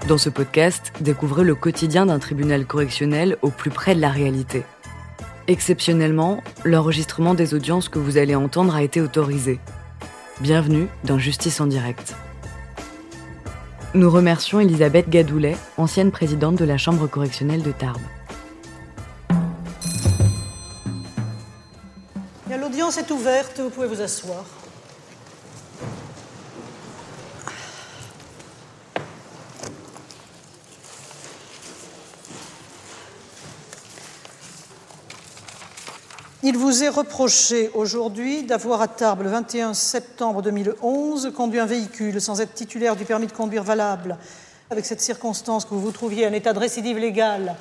Dans ce podcast, découvrez le quotidien d'un tribunal correctionnel au plus près de la réalité. Exceptionnellement, l'enregistrement des audiences que vous allez entendre a été autorisé. Bienvenue dans Justice en direct. Nous remercions Elisabeth Gadoulet, ancienne présidente de la Chambre correctionnelle de Tarbes. L'audience est ouverte, vous pouvez vous asseoir. Il vous est reproché aujourd'hui d'avoir à Tarbes, le 21 septembre 2011, conduit un véhicule sans être titulaire du permis de conduire valable. Avec cette circonstance que vous vous trouviez en état de récidive légale,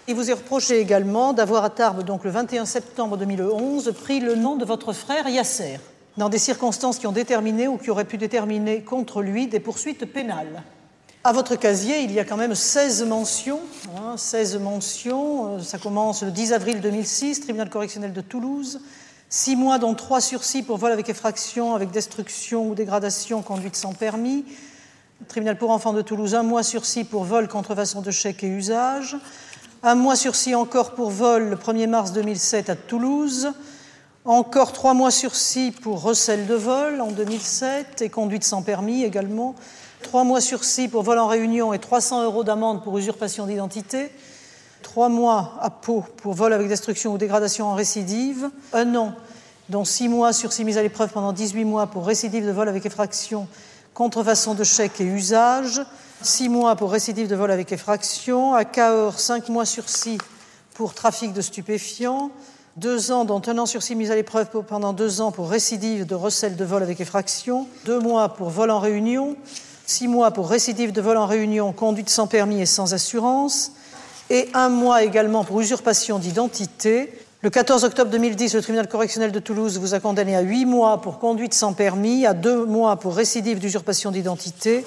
il vous est reproché également d'avoir à Tarbes, donc le 21 septembre 2011, pris le nom de votre frère Yasser, dans des circonstances qui ont déterminé ou qui auraient pu déterminer contre lui des poursuites pénales. À votre casier, il y a quand même 16 mentions. 16 mentions. Ça commence le 10 avril 2006, tribunal correctionnel de Toulouse. 6 mois, dont 3 sursis pour vol avec effraction, avec destruction ou dégradation, conduite sans permis. Tribunal pour enfants de Toulouse, 1 mois sursis pour vol, contrefaçon de chèque et usage. 1 mois sursis encore pour vol le 1er mars 2007 à Toulouse. Encore 3 mois sursis pour recel de vol en 2007 et conduite sans permis également. 3 mois sursis pour vol en réunion et 300 € d'amende pour usurpation d'identité. 3 mois à Pau pour vol avec destruction ou dégradation en récidive. 1 an, dont 6 mois sursis mis à l'épreuve pendant 18 mois pour récidive de vol avec effraction, contrefaçon de chèque et usage. 6 mois pour récidive de vol avec effraction. À Cahors, 5 mois sursis pour trafic de stupéfiants. 2 ans, dont 1 an sursis mis à l'épreuve pendant 2 ans pour récidive de recel de vol avec effraction. 2 mois pour vol en réunion. 6 mois pour récidive de vol en réunion, conduite sans permis et sans assurance, et 1 mois également pour usurpation d'identité. Le 14 octobre 2010, le tribunal correctionnel de Toulouse vous a condamné à 8 mois pour conduite sans permis, à 2 mois pour récidive d'usurpation d'identité,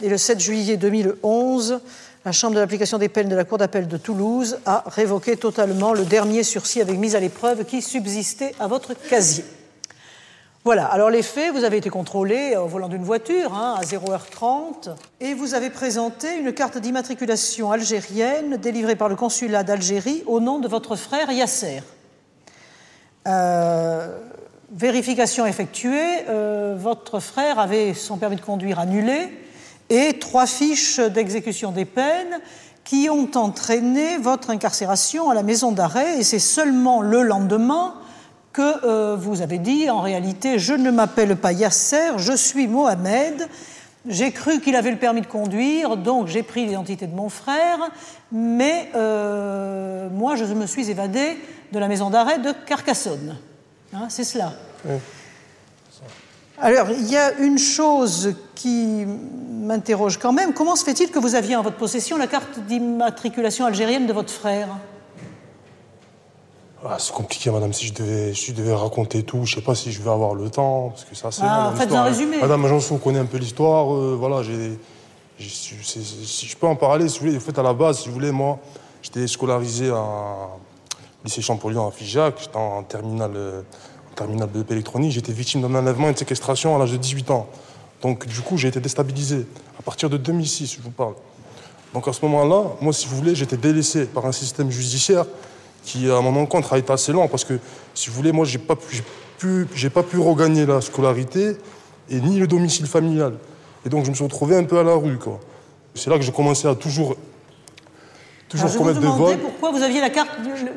et le 7 juillet 2011, la Chambre de l'application des peines de la Cour d'appel de Toulouse a révoqué totalement le dernier sursis avec mise à l'épreuve qui subsistait à votre casier. Voilà, alors les faits, vous avez été contrôlé au volant d'une voiture à 0h30 et vous avez présenté une carte d'immatriculation algérienne délivrée par le consulat d'Algérie au nom de votre frère Yasser. Vérification effectuée, votre frère avait son permis de conduire annulé et 3 fiches d'exécution des peines qui ont entraîné votre incarcération à la maison d'arrêt et c'est seulement le lendemain que vous avez dit, en réalité, je ne m'appelle pas Yasser, je suis Mohamed. J'ai cru qu'il avait le permis de conduire, donc j'ai pris l'identité de mon frère, mais moi, je me suis évadé de la maison d'arrêt de Carcassonne. C'est cela. Oui. Alors, il y a une chose qui m'interroge quand même. Comment se fait-il que vous aviez en votre possession la carte d'immatriculation algérienne de votre frère ? C'est compliqué, madame, si je devais raconter tout, je sais pas si je vais avoir le temps, parce que c'est assez long. Faites un résumé. Madame Agençon connaît un peu l'histoire, voilà, si je peux en parler, si vous voulez, en fait, à la base, si vous voulez, moi, j'étais scolarisé à lycée Champollion à Figeac, j'étais en terminale BEP électronique, j'étais victime d'un enlèvement et de séquestration à l'âge de 18 ans. Donc, du coup, j'ai été déstabilisé, à partir de 2006, je vous parle. Donc, à ce moment-là, moi, si vous voulez, j'étais délaissé par un système judiciaire qui, à mon encontre, a été assez lent parce que, si vous voulez, moi, j'ai pas pu regagner la scolarité et ni le domicile familial. Et donc, je me suis retrouvé un peu à la rue, quoi. C'est là que j'ai commencé à toujours commettre des vols. Je vous demandais pourquoi vous aviez la carte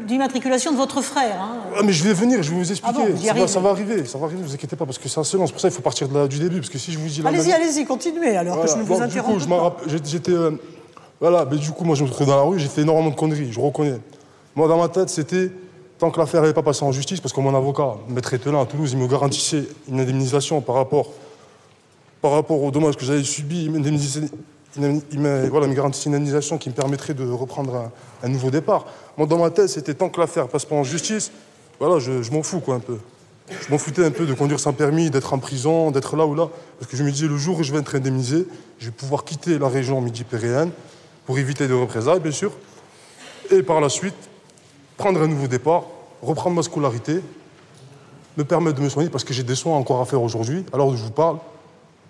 d'immatriculation de votre frère. Mais je vais venir, je vais vous expliquer. Ça va arriver, ne vous inquiétez pas, parce que c'est assez long. C'est pour ça qu'il faut partir du début, parce que si je vous dis... Allez-y, continuez, alors que je ne vous interromps pas. Mais du coup, moi, je me retrouvais dans la rue, j'ai fait énormément de conneries, je reconnais. Moi, dans ma tête, c'était, tant que l'affaire n'avait pas passé en justice, parce que mon avocat, Maître Etelin, à Toulouse, il me garantissait une indemnisation par rapport aux dommages que j'avais subis, il me garantissait une indemnisation qui me permettrait de reprendre un nouveau départ. Moi, dans ma tête, c'était tant que l'affaire passe pas en justice, voilà, je m'en fous, quoi, un peu. Je m'en foutais un peu de conduire sans permis, d'être en prison, d'être là ou là, parce que je me disais, le jour où je vais être indemnisé, je vais pouvoir quitter la région midi-pyrénéenne pour éviter des représailles, bien sûr, et par la suite, prendre un nouveau départ, reprendre ma scolarité, me permettre de me soigner, parce que j'ai des soins encore à faire aujourd'hui, à l'heure où je vous parle,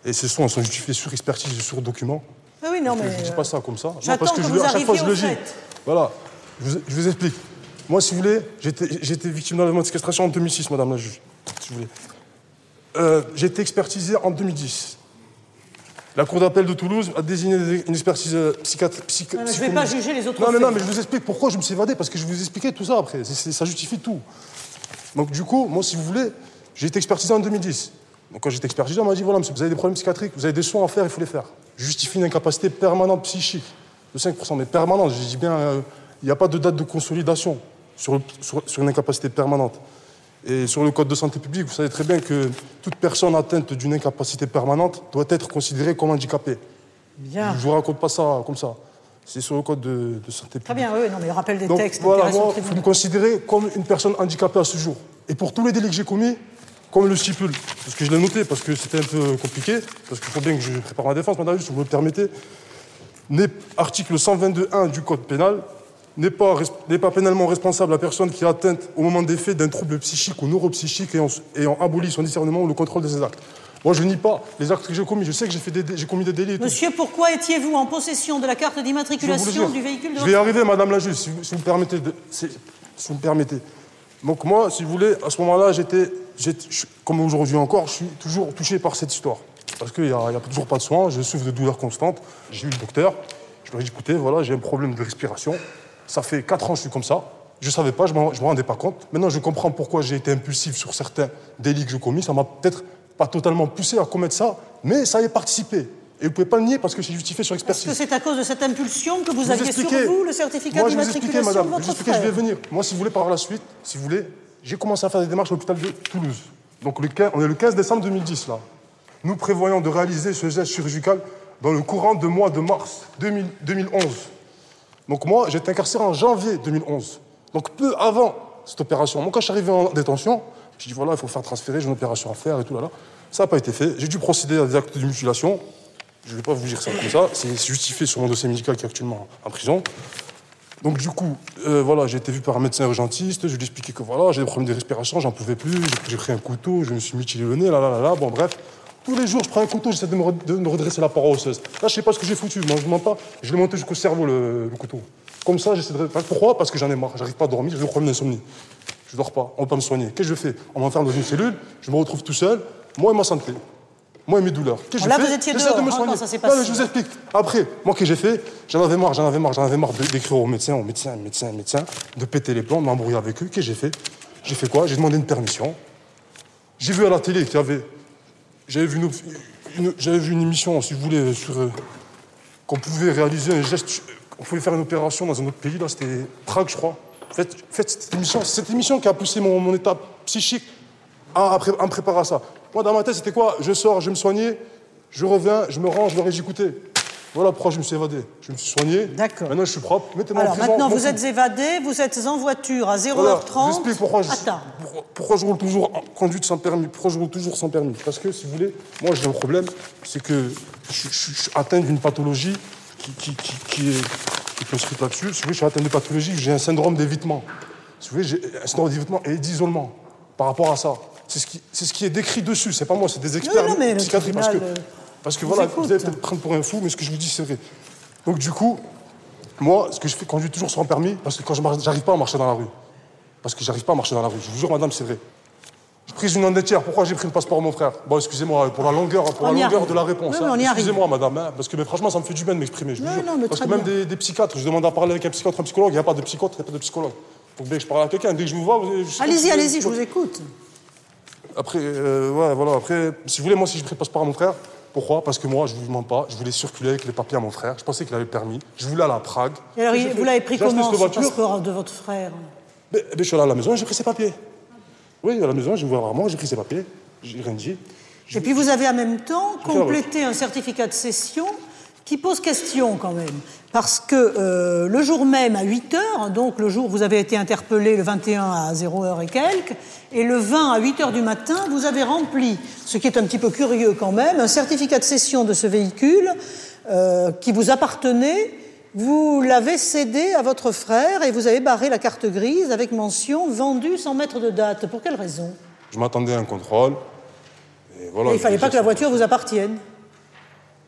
et ces soins sont justifiés sur expertise et sur document. Ah oui, non, mais... Je ne dis pas ça comme ça. Non, J'attends parce que je vous à chaque fois, je arriviez le au dis. fait. Voilà, je vous explique. Moi, si vous voulez, j'ai été victime d'enlèvement de séquestration en 2006, madame la juge, si vous voulez. J'ai été expertisé en 2010. La Cour d'appel de Toulouse a désigné une expertise psychiatrique. Je ne vais pas juger les autres Non, faits. non, mais je vous explique pourquoi je me suis évadé, parce que je vais vous expliquer tout ça après. Ça justifie tout. Donc, du coup, moi, si vous voulez, j'ai été expertisé en 2010. Donc, quand j'ai été expertisé, on m'a dit voilà, monsieur, vous avez des problèmes psychiatriques, vous avez des soins à faire, il faut les faire. Je justifie une incapacité permanente psychique de 5%, mais permanente. Je dis bien, il n'y a pas de date de consolidation sur une incapacité permanente. Et sur le Code de santé publique, vous savez très bien que toute personne atteinte d'une incapacité permanente doit être considérée comme handicapée. Bien. Je ne vous raconte pas ça comme ça. C'est sur le Code de santé publique. Très bien, oui, non, mais le rappel des Donc, textes voilà, intéresse au moi, tribunal. vous me considérez comme une personne handicapée à ce jour. Et pour tous les délits que j'ai commis, comme le stipule, parce que je l'ai noté, parce que c'était un peu compliqué, parce qu'il faut bien que je prépare ma défense, madame, si vous me le permettez, article 122.1 du Code pénal, n'est pas pénalement responsable la personne qui est atteinte au moment des faits d'un trouble psychique ou neuropsychique ayant aboli son discernement ou le contrôle de ses actes. Moi, je nie pas les actes que j'ai commis. Je sais que j'ai commis des délits et tout. Monsieur, pourquoi étiez-vous en possession de la carte d'immatriculation du véhicule de Je vais y arriver, madame la juge, si vous me permettez. Si vous me permettez. Donc moi, si vous voulez, à ce moment-là, comme aujourd'hui encore, je suis toujours touché par cette histoire. Parce qu'il n'y a toujours pas de soins, je souffre de douleurs constantes. J'ai eu le docteur, je lui ai dit, écoutez, voilà, j'ai un problème de respiration. Ça fait 4 ans que je suis comme ça. Je ne savais pas, je ne me rendais pas compte. Maintenant, je comprends pourquoi j'ai été impulsif sur certains délits que j'ai commis. Ça m'a peut-être pas totalement poussé à commettre ça, mais ça y est participé. Et vous ne pouvez pas le nier parce que c'est justifié sur expertise. Est-ce que c'est à cause de cette impulsion que vous aviez sur vous le certificat moi, d'immatriculation de votre frère? Je vais venir. Moi, si vous voulez, par la suite, si vous voulez, j'ai commencé à faire des démarches à l'hôpital de Toulouse. Donc, on est le 15 décembre 2010, là. Nous prévoyons de réaliser ce geste chirurgical dans le courant du mois de mars 2011. Donc moi, j'ai été incarcéré en janvier 2011. Donc peu avant cette opération. Moi, quand je suis arrivé en détention, je dis voilà, il faut faire transférer, j'ai une opération à faire et tout là. Ça n'a pas été fait. J'ai dû procéder à des actes de mutilation. Je ne vais pas vous dire ça comme ça. C'est justifié sur mon dossier médical qui est actuellement en prison. Donc du coup, voilà, j'ai été vu par un médecin urgentiste. Je lui ai expliqué que voilà, j'ai des problèmes de respiration, j'en pouvais plus. J'ai pris un couteau, je me suis mutilé le nez, Bon, bref. Tous les jours, je prends un couteau, j'essaie de me redresser la paroi osseuse. Là, je ne sais pas ce que j'ai foutu. Moi, je ne mens pas. Je l'ai monté jusqu'au cerveau, le couteau. Comme ça, j'essaie de... Pourquoi? Parce que j'en ai marre. J'arrive pas à dormir, j'ai des problèmes d'insomnie. Je dors pas. On ne peut pas me soigner. Qu'est-ce que je fais? On m'enferme dans une cellule, je me retrouve tout seul, moi et ma santé. Moi et mes douleurs. Qu'est-ce que je fais? Là, vous étiez j'essaie dehors, de me soigner. quand ça s'est passé. Non, mais je vous explique. Après, moi, qu'est-ce que j'ai fait? J'en avais marre d'écrire aux médecins, de péter les plombs, de m'embrouiller avec eux. Qu'est-ce que j'ai fait? J'ai fait quoi? J'ai demandé une permission. J'ai vu à la télé qu'il y avait... J'avais vu une émission, si vous voulez, sur qu'on pouvait réaliser un geste, on pouvait faire une opération dans un autre pays, là, c'était Prague, je crois. En fait, c'est cette émission qui a poussé mon état psychique à me préparer à ça. Moi, dans ma tête, c'était quoi? Je sors, je vais me soigner, je reviens, je me range, je leur ai dit, écoutez, voilà pourquoi je me suis évadé. Je me suis soigné. D'accord. Maintenant, je suis propre. Mettez-moi en prison. Maintenant, vous êtes évadé, vous êtes en voiture à 0h30. Voilà, j'explique pourquoi je roule toujours en conduite sans permis. Pourquoi je roule toujours sans permis? Parce que, si vous voulez, moi, j'ai un problème, c'est que je suis atteint d'une pathologie qui est prescrite là-dessus. Si vous voulez, je suis atteint d'une pathologie, j'ai un syndrome d'évitement. Si vous voulez, j'ai un syndrome d'évitement et d'isolement par rapport à ça. C'est ce qui est décrit dessus. C'est pas moi, c'est des experts psychiatriques. Parce que voilà, vous allez peut-être prendre pour un fou, mais ce que je vous dis, c'est vrai. Donc du coup, moi, ce que je fais, conduis toujours sans permis, parce que quand j'arrive pas à marcher dans la rue. Parce que j'arrive pas à marcher dans la rue. Je vous jure, madame, c'est vrai. J'ai pris une endettière. Pourquoi j'ai pris le passeport à mon frère? Bon, excusez-moi, pour la longueur de la réponse. Excusez-moi, madame, hein, parce que mais, franchement, ça me fait du bien de m'exprimer. Je vous jure. Parce que même des psychiatres, je demande à parler avec un psychiatre, un psychologue, il n'y a pas de psychiatre, il n'y a pas de psychologue. Donc dès que je parle à quelqu'un, dès que je vous vois... Allez-y, je vous écoute. Après, voilà, après, si vous voulez, moi, si j'ai pris le passeport à mon frère, pourquoi? Parce que moi, je ne vous mens pas, je voulais circuler avec les papiers à mon frère, je pensais qu'il avait le permis, je voulais aller à Prague. Et alors, vous l'avez pris comment, ce passeport de votre frère? Je suis allé à la maison et j'ai pris ses papiers. Oui, à la maison, je vais voir moi, j'ai pris ses papiers, j'ai rien dit. Et puis vous avez en même temps complété un certificat de cession qui pose question quand même. Parce que le jour même à 8h, donc le jour où vous avez été interpellé, le 21 à 0h et quelques, et le 20 à 8h du matin, vous avez rempli, ce qui est un petit peu curieux quand même, un certificat de cession de ce véhicule qui vous appartenait. Vous l'avez cédé à votre frère et vous avez barré la carte grise avec mention « vendu sans mettre de date ». Pour quelle raison? Je m'attendais à un contrôle. Et voilà, il ne fallait pas que la voiture vous appartienne.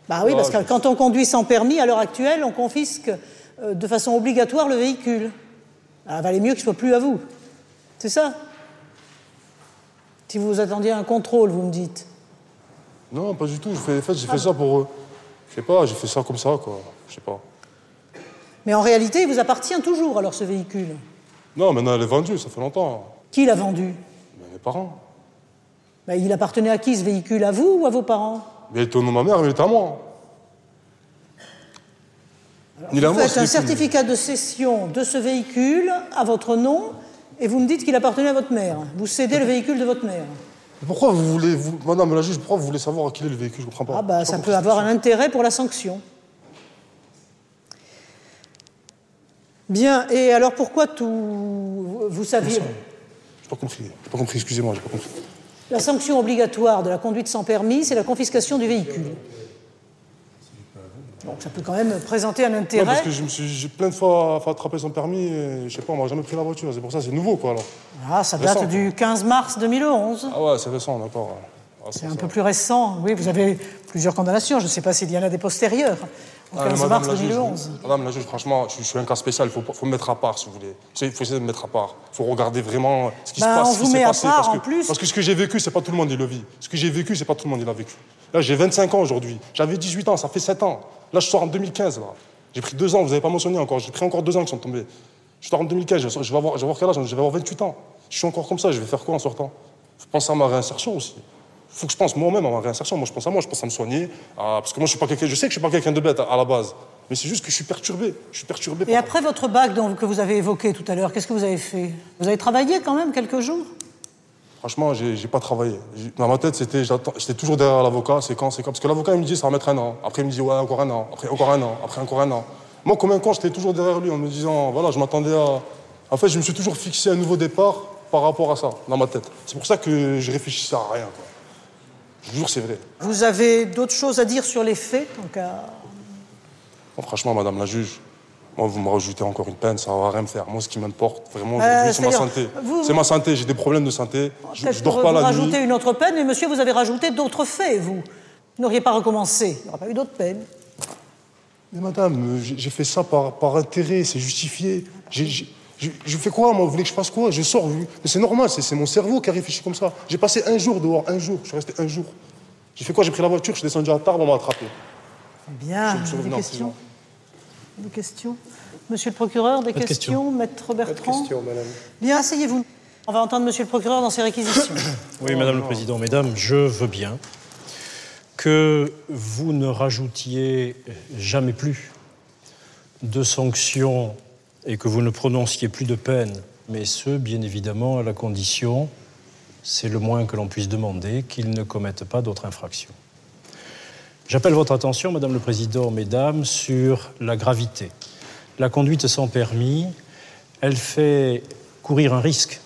Bah oui, parce que quand on conduit sans permis, à l'heure actuelle, on confisque de façon obligatoire le véhicule. Alors, il valait mieux qu'il ne soit plus à vous. C'est ça? Si vous vous attendiez à un contrôle, vous me dites. Non, pas du tout. J'ai fait ça pour... Je sais pas, j'ai fait ça comme ça, quoi. Je sais pas. Mais en réalité, il vous appartient toujours, alors, ce véhicule? Non, maintenant, elle est vendue, ça fait longtemps. Qui l'a vendu? Mes parents. Ben, il appartenait à qui, ce véhicule? À vous ou à vos parents? Mais il était au nom de ma mère, mais il était à moi. Alors, vous faites un certificat de cession de ce véhicule à votre nom et vous me dites qu'il appartenait à votre mère. Vous cédez le véhicule de votre mère. Mais pourquoi vous voulez... Madame la juge, pourquoi vous voulez savoir à qui est le véhicule? Je comprends pas. Ah bah, ça peut avoir un intérêt pour la sanction. Bien, et alors pourquoi tout... Vous saviez... J'ai pas compris, excusez-moi, j'ai pas compris. La sanction obligatoire de la conduite sans permis, c'est la confiscation du véhicule. Donc ça peut quand même présenter un intérêt. Non, parce que j'ai plein de fois fait attraper son permis et je sais pas, on m'a jamais pris la voiture. C'est pour ça, c'est nouveau, quoi, alors. Ah, ça date récent, du 15 mars 2011. Ah ouais, c'est récent, d'accord. Ah, c'est un peu plus récent. Oui, vous avez plusieurs condamnations. Je ne sais pas s'il y en a des postérieures. Au 15 mars 2011. Madame la juge, franchement, je suis un cas spécial. Il faut me mettre à part, si vous voulez. Il faut essayer de me mettre à part. Il faut regarder vraiment ce qui se passe. On vous met à part, en plus. Parce que ce que j'ai vécu, c'est pas tout le monde qui le vit. Ce que j'ai vécu, c'est pas tout le monde qui l'a vécu. Là, j'ai 25 ans aujourd'hui. J'avais 18 ans, ça fait 7 ans. Là, je sors en 2015. Là. J'ai pris 2 ans, vous n'avez pas mentionné encore. J'ai pris encore 2 ans qui sont tombés. Je sors en 2015, je vais avoir quel âge? Je vais avoir 28 ans. Je suis encore comme ça, je vais faire quoi en sortant? Il faut penser à ma réinsertion aussi. Il faut que je pense moi-même à ma réinsertion. Moi, je pense à me soigner. Parce que moi, je sais que je ne suis pas quelqu'un de bête à la base. Mais c'est juste que je suis perturbé. Et après votre bac que vous avez évoqué tout à l'heure, qu'est-ce que vous avez fait? Vous avez travaillé quand même quelques jours? Franchement, j'ai pas travaillé. Dans ma tête, j'étais toujours derrière l'avocat. C'est quand? Parce que l'avocat, il me dit, ça va mettre 1 an. Après, il me dit, ouais, encore 1 an. Après, encore 1 an. Après, encore 1 an. Moi, comme un con, j'étais toujours derrière lui en me disant, voilà, je m'attendais à... En fait, je me suis toujours fixé un nouveau départ par rapport à ça, dans ma tête. C'est pour ça que je réfléchissais à rien, quoi. Je vous jure, c'est vrai. Vous avez d'autres choses à dire sur les faits Bon, franchement, madame la juge, moi, vous me rajoutez encore une peine, ça ne va rien me faire. Moi, ce qui m'importe vraiment aujourd'hui, c'est ma santé. C'est ma santé, j'ai des problèmes de santé. Je dors pas la nuit. Vous rajoutez une autre peine, mais monsieur, vous avez rajouté d'autres faits, vous. Vous n'auriez pas recommencé. Il n'y aurait pas eu d'autres peines. Mais madame, j'ai fait ça par intérêt, c'est justifié. Je fais quoi, moi? Vous voulez que je fasse quoi? Je sors, mais c'est normal, c'est mon cerveau qui a réfléchi comme ça. J'ai passé 1 jour dehors, 1 jour. Je suis resté 1 jour. J'ai fait quoi? J'ai pris la voiture, je suis descendu à Tarbes, on m'a attrapé. Bien, des questions? Monsieur le procureur, des questions? Maître Bertrand? Pas de questions, madame. Bien, asseyez-vous. On va entendre monsieur le procureur dans ses réquisitions. Oui, madame le président, mesdames, je veux bien que vous ne rajoutiez jamais plus de sanctions et que vous ne prononciez plus de peine, mais ce, bien évidemment, à la condition, c'est le moins que l'on puisse demander, qu'ils ne commettent pas d'autres infractions. J'appelle votre attention, madame le président, mesdames, sur la gravité. La conduite sans permis, elle fait courir un risque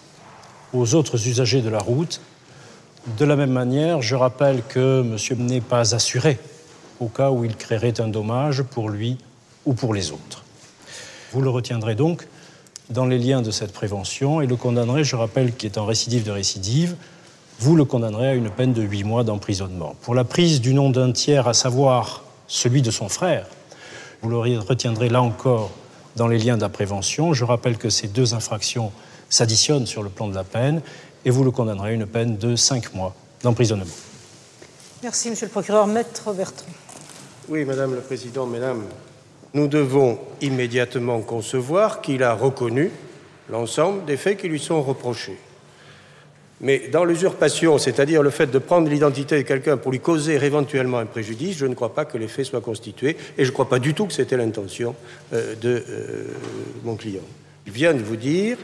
aux autres usagers de la route. De la même manière, je rappelle que monsieur n'est pas assuré au cas où il créerait un dommage pour lui ou pour les autres. Vous le retiendrez donc dans les liens de cette prévention et le condamnerez, je rappelle qu'il est en récidive de récidive, vous le condamnerez à une peine de 8 mois d'emprisonnement. Pour la prise du nom d'un tiers, à savoir celui de son frère, vous le retiendrez là encore dans les liens de la prévention. Je rappelle que ces 2 infractions s'additionnent sur le plan de la peine et vous le condamnerez à une peine de 5 mois d'emprisonnement. Merci, monsieur le procureur. Maître Bertrand. Oui, madame la présidente, mesdames, nous devons immédiatement concevoir qu'il a reconnu l'ensemble des faits qui lui sont reprochés. Mais dans l'usurpation, c'est-à-dire le fait de prendre l'identité de quelqu'un pour lui causer éventuellement un préjudice, je ne crois pas que les faits soient constitués et je ne crois pas du tout que c'était l'intention de mon client. Il vient de vous dire,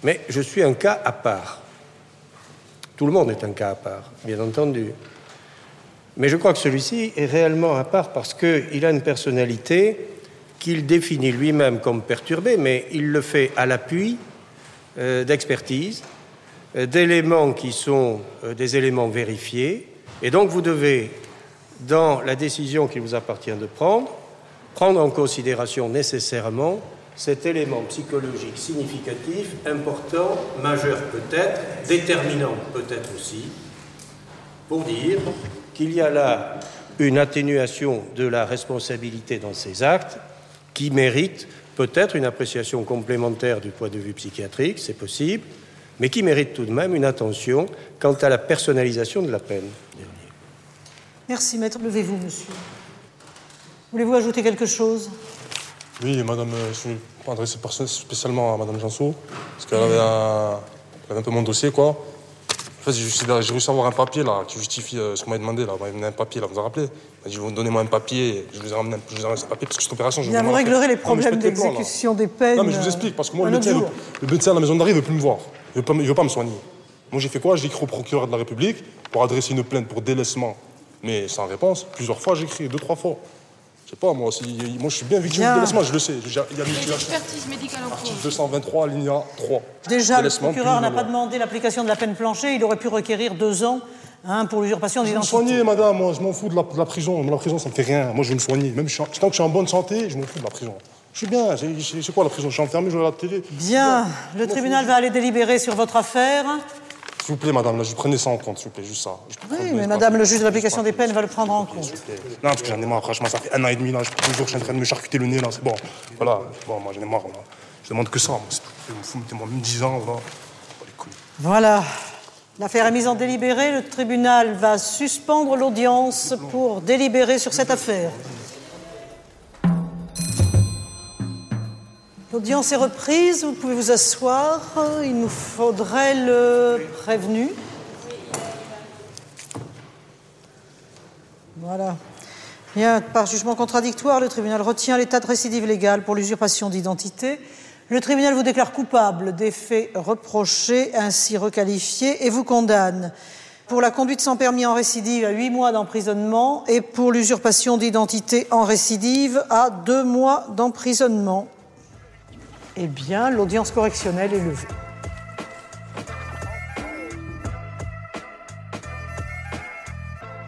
mais je suis un cas à part. Tout le monde est un cas à part, bien entendu. Mais je crois que celui-ci est réellement à part parce qu'il a une personnalité qu'il définit lui-même comme perturbée, mais il le fait à l'appui d'expertise, d'éléments qui sont des éléments vérifiés. Et donc vous devez, dans la décision qu'il vous appartient de prendre en considération nécessairement cet élément psychologique significatif, important, majeur peut-être, déterminant peut-être aussi, pour dire qu'il y a là une atténuation de la responsabilité dans ces actes qui mérite peut-être une appréciation complémentaire du point de vue psychiatrique, c'est possible, mais qui mérite tout de même une attention quant à la personnalisation de la peine. Merci, maître. Levez-vous, monsieur. Voulez-vous ajouter quelque chose? Oui, madame, je suis pas adressé spécialement à madame Janso, parce qu'elle avait un peu mon dossier, quoi. En fait, j'ai réussi à avoir un papier, là, qui justifie ce qu'on m'avait demandé, là. On m'avait donné un papier, là, vous vous rappelez? Elle m'a dit, vous donnez-moi un papier, je vous ai ramené ce papier, parce que cette opération, Bien, vous réglerez les problèmes d'exécution des peines. Non, mais je vous explique, parce que moi, le médecin à la maison d'arrêt, il veut plus me voir. Il veut pas me soigner. Moi, j'ai fait quoi? J'ai écrit au procureur de la République pour adresser une plainte pour délaissement, mais sans réponse. Plusieurs fois, j'ai écrit, 2-3 fois. Je sais pas, moi, je suis bien victime de délaissement, je le sais. Il y a l'expertise médicale en cours. Article 223, alinéa 3. Déjà, le procureur n'a pas demandé l'application de la peine plancher. Il aurait pu requérir 2 ans pour l'usurpation d'identité. Je veux me soigner, madame. Moi, je m'en fous de la prison. La prison, ça me fait rien. Moi, je veux me soigner. Même tant que je suis en bonne santé, je m'en fous de la prison. Je suis bien. C'est quoi la prison? Je suis enfermé, je regarde la télé. Bien. Le tribunal va aller délibérer sur votre affaire. S'il vous plaît, madame, là, je prenais ça en compte, s'il vous plaît, juste ça. Oui, mais madame, le juge de l'application des peines va le prendre en compte. Non, parce que j'en ai marre, franchement, ça fait 1 an et demi, là, tous les jours, je suis en train de me charcuter le nez, là, c'est bon. Voilà, bon, moi, j'en ai marre, là. Je demande que ça, moi, mettez-moi même 10 ans, voilà. Voilà. L'affaire est mise en délibéré. Le tribunal va suspendre l'audience pour délibérer sur cette affaire. L'audience est reprise, vous pouvez vous asseoir. Il nous faudrait le prévenu. Voilà. Bien, par jugement contradictoire, le tribunal retient l'état de récidive légale pour l'usurpation d'identité. Le tribunal vous déclare coupable des faits reprochés, ainsi requalifiés, et vous condamne pour la conduite sans permis en récidive à 8 mois d'emprisonnement et pour l'usurpation d'identité en récidive à 2 mois d'emprisonnement. Eh bien, l'audience correctionnelle est levée.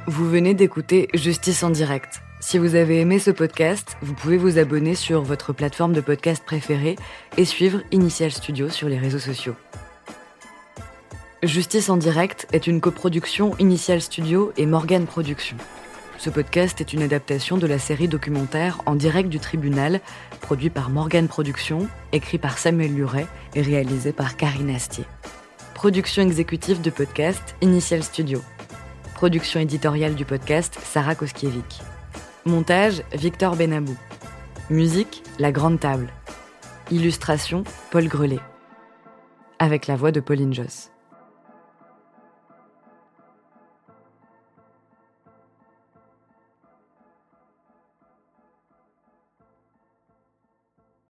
Vous venez d'écouter Justice en direct. Si vous avez aimé ce podcast, vous pouvez vous abonner sur votre plateforme de podcast préférée et suivre Initial Studio sur les réseaux sociaux. Justice en direct est une coproduction Initial Studio et Morgane Productions. Ce podcast est une adaptation de la série documentaire En direct du tribunal, produit par Morgane Productions, écrit par Samuel Luret et réalisé par Karine Astier. Production exécutive du podcast Initial Studio. Production éditoriale du podcast Sarah Koskiewicz. Montage Victor Benabou. Musique La Grande Table. Illustration Paul Grelet. Avec la voix de Pauline Josse.